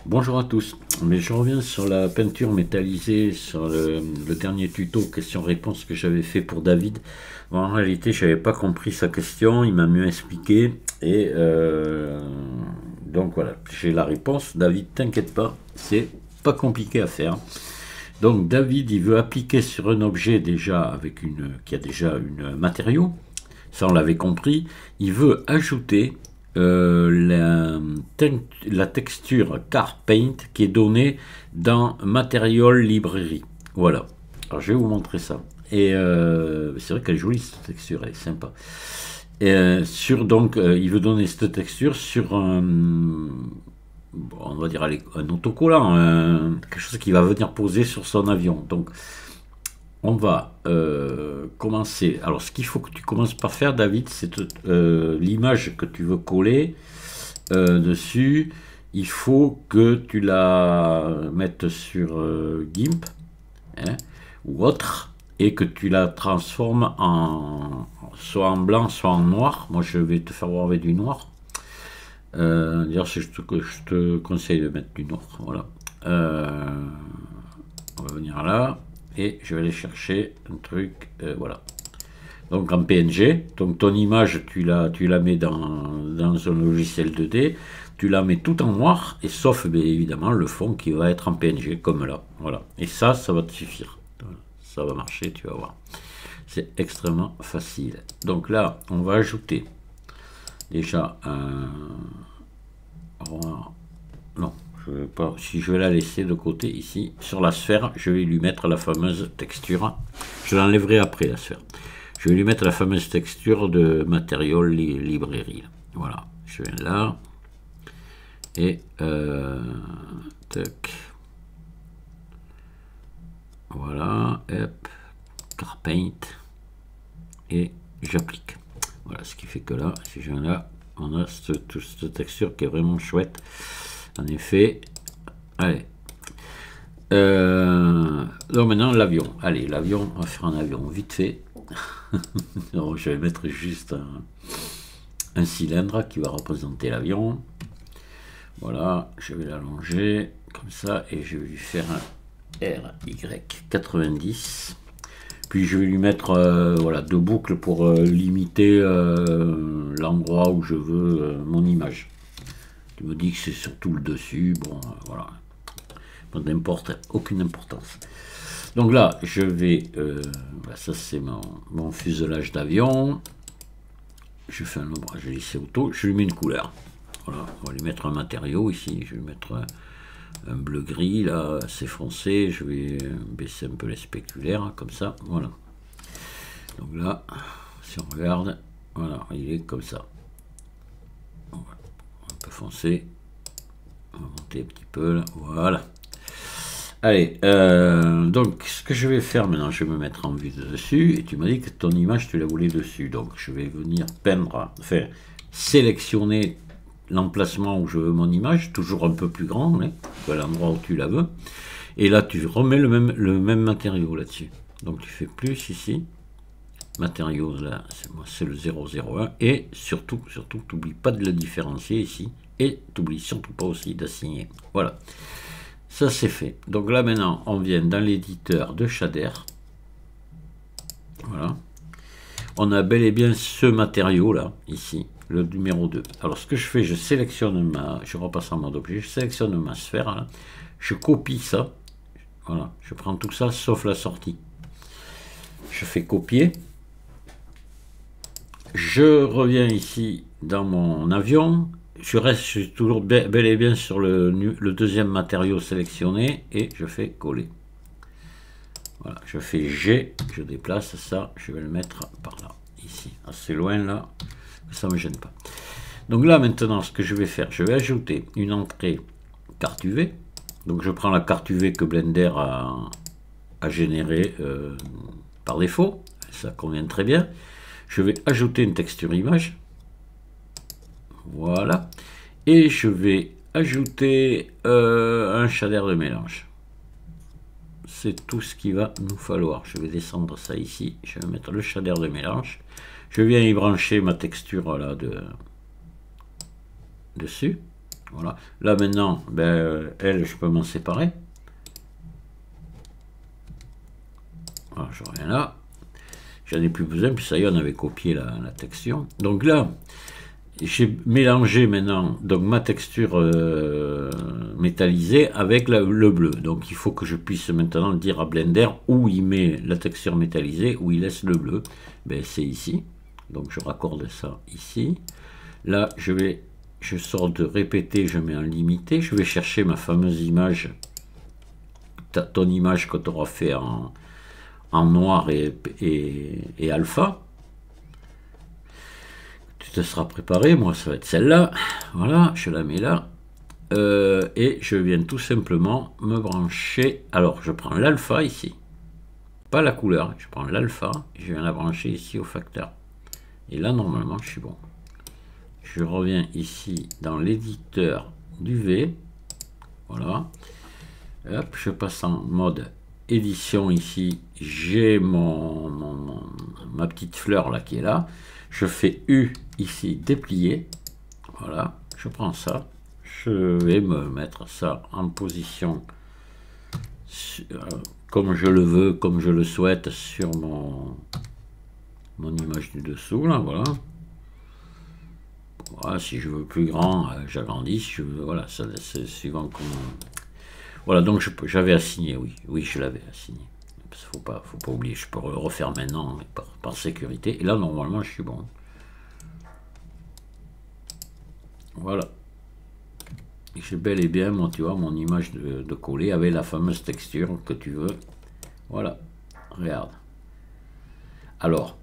Bonjour à tous, mais je reviens sur la peinture métallisée, sur le dernier tuto question-réponse que j'avais fait pour David. Bon, en réalité, je n'avais pas compris sa question, il m'a mieux expliqué, et donc voilà, j'ai la réponse. David, t'inquiète pas, c'est pas compliqué à faire. Donc David, il veut appliquer sur un objet déjà avec qui a déjà un matériau, ça on l'avait compris. Il veut ajouter la texture Car Paint qui est donnée dans Material Librairie. Voilà. Alors je vais vous montrer ça. Et c'est vrai qu'elle est jolie cette texture, elle est sympa. Et, il veut donner cette texture sur on va dire un autocollant, quelque chose qui va venir poser sur son avion. Donc on va commencer. Alors, ce qu'il faut que tu commences par faire, David, c'est l'image que tu veux coller dessus. Il faut que tu la mettes sur GIMP, hein, ou autre, et que tu la transformes soit en blanc, soit en noir. Moi, je vais te faire voir avec du noir. D'ailleurs, je te conseille de mettre du noir. Voilà. On va venir là et je vais aller chercher un truc. Voilà. Donc en PNG. Donc ton image, tu la mets dans un logiciel 2D. Tu la mets tout en noir et sauf bien évidemment le fond qui va être en PNG comme là. Voilà. Et ça va te suffire. Ça va marcher, tu vas voir. C'est extrêmement facile. Donc là, on va ajouter déjà un. Non, je vais pas. Si je vais la laisser de côté ici, sur la sphère, je vais lui mettre la fameuse texture. Je l'enlèverai après la sphère. Je vais lui mettre la fameuse texture de Material Librairie. Voilà, je viens là. Et tac. Voilà, hop, Car Paint. Et j'applique. Voilà, ce qui fait que là, si je viens là, on a cette texture qui est vraiment chouette. En effet, allez. Donc maintenant l'avion. Allez, l'avion, on va faire un avion vite fait. Donc, je vais mettre juste un cylindre qui va représenter l'avion. Voilà, je vais l'allonger comme ça et je vais lui faire un RY90. Puis je vais lui mettre voilà, 2 boucles pour limiter l'endroit où je veux mon image. Tu me dis que c'est surtout le dessus, bon voilà, pas d'importe, aucune importance. Donc là, je vais, ça c'est mon fuselage d'avion. Je fais un ombrage lissé auto, je lui mets une couleur. Voilà, on va lui mettre un matériau ici, je vais lui mettre un bleu gris là, assez foncé. Je vais baisser un peu les spéculaires comme ça, voilà. Donc là, si on regarde, voilà, il est comme ça. Un peu foncé. On va monter un petit peu là, voilà. Allez, donc ce que je vais faire maintenant, je vais me mettre en vue de dessus. Et tu m'as dit que ton image, tu la voulais dessus. Donc je vais venir peindre, enfin sélectionner l'emplacement où je veux mon image, toujours un peu plus grand, hein, à l'endroit où tu la veux. Et là, tu remets le même matériau là-dessus. Donc tu fais plus ici. Matériaux, là, c'est le 001. Et surtout, t'oublies pas de le différencier ici. Et t'oublies surtout pas aussi d'assigner. Voilà. Ça c'est fait. Donc là maintenant, on vient dans l'éditeur de shader. Voilà. On a bel et bien ce matériau là, ici, le numéro 2. Alors ce que je fais, je sélectionne je repasse en mode objet, je sélectionne ma sphère là, je copie ça. Voilà, je prends tout ça sauf la sortie. Je fais copier. Je reviens ici dans mon avion. Je suis toujours bel et bien sur le deuxième matériau sélectionné et je fais coller. Voilà, je fais G, je déplace ça, je vais le mettre par là, ici, assez loin là, ça ne me gêne pas. Donc là maintenant, ce que je vais faire, je vais ajouter une entrée carte UV. Donc je prends la carte UV que Blender a générée par défaut, ça convient très bien. Je vais ajouter une texture image. Voilà. Et je vais ajouter un shader de mélange. C'est tout ce qu'il va nous falloir. Je vais descendre ça ici. Je vais mettre le shader de mélange. Je viens y brancher ma texture là dessus. Voilà. Là maintenant, ben, elle, je peux m'en séparer. Voilà, je reviens là. J'en ai plus besoin, puis ça y est, on avait copié la texture. Donc là, j'ai mélangé maintenant donc ma texture métallisée avec le bleu. Donc il faut que je puisse maintenant dire à Blender où il met la texture métallisée, où il laisse le bleu. Ben, c'est ici. Donc je raccorde ça ici. Là, je sors de répéter, je mets un limité. Je vais chercher ma fameuse image, ton image que tu auras fait en noir et alpha. Tu te seras préparé, moi ça va être celle-là. Voilà, je la mets là. Et je viens tout simplement me brancher. Alors, je prends l'alpha ici. Pas la couleur, je prends l'alpha et je viens la brancher ici au facteur. Et là, normalement, je suis bon. Je reviens ici dans l'éditeur du V. Voilà. Hop, je passe en mode édition ici. J'ai ma petite fleur là qui est là. Je fais U ici, déplier. Voilà, je prends ça. Je vais me mettre ça en position comme je le veux, comme je le souhaite sur mon image du dessous là, voilà. Voilà, si je veux plus grand, j'agrandis. Si je veux, voilà, c'est suivant comment. Voilà, donc j'avais assigné, oui, je l'avais assigné. Faut pas oublier, je peux le refaire maintenant mais par sécurité. Et là, normalement, je suis bon. Voilà. J'ai bel et bien, tu vois, mon image de coller avec la fameuse texture que tu veux. Voilà, regarde. Alors,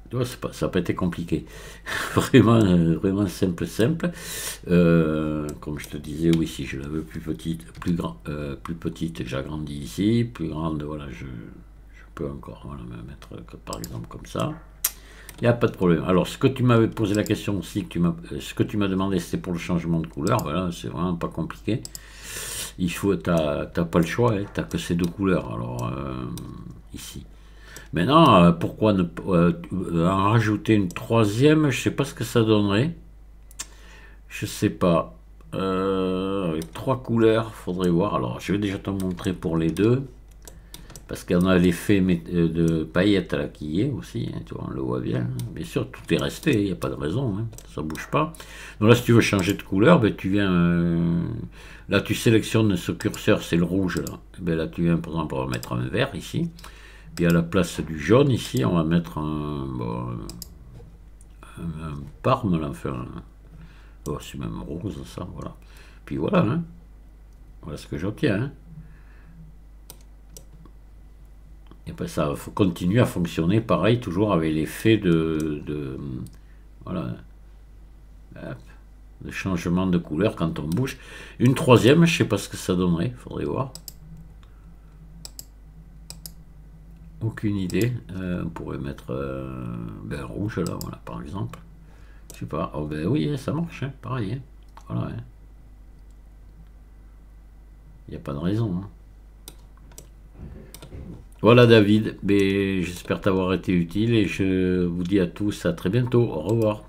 tu vois, ça n'a pas été compliqué. vraiment simple. Comme je te disais, oui, si je la veux plus petite, plus petite, j'agrandis ici. Plus grande, voilà, je peux encore voilà, me mettre par exemple comme ça. Il n'y a pas de problème. Alors, ce que tu m'avais posé la question aussi, ce que tu m'as demandé, c'était pour le changement de couleur. Voilà, c'est vraiment pas compliqué. T'as pas le choix, hein, t'as que ces deux couleurs. Alors, ici. Maintenant, pourquoi ne en rajouter une troisième? Je sais pas ce que ça donnerait. Je sais pas. Avec trois couleurs, faudrait voir. Alors, je vais déjà te montrer pour les deux. Parce qu'on a l'effet de paillettes là qui y est aussi, hein, tu vois, on le voit bien. Bien sûr, tout est resté, il n'y a pas de raison, hein, ça bouge pas. Donc là, si tu veux changer de couleur, ben, tu viens... là, tu sélectionnes ce curseur, c'est le rouge, là. Ben, là, tu viens, par exemple, on va mettre un vert ici. Puis à la place du jaune, ici, on va mettre un parme, là, enfin... Oh, c'est même rose, ça, voilà. Puis voilà, hein. Voilà ce que j'obtiens, hein. Et ben ça continue à fonctionner pareil, toujours avec l'effet voilà, de changement de couleur quand on bouge. Une troisième, je sais pas ce que ça donnerait, faudrait voir. Aucune idée. On pourrait mettre rouge là, voilà, par exemple. Je sais pas. Oh ben oui, ça marche, hein, pareil. Hein. Voilà. Hein. Il n'y a pas de raison. Hein. Voilà David, j'espère t'avoir été utile et je vous dis à tous à très bientôt. Au revoir.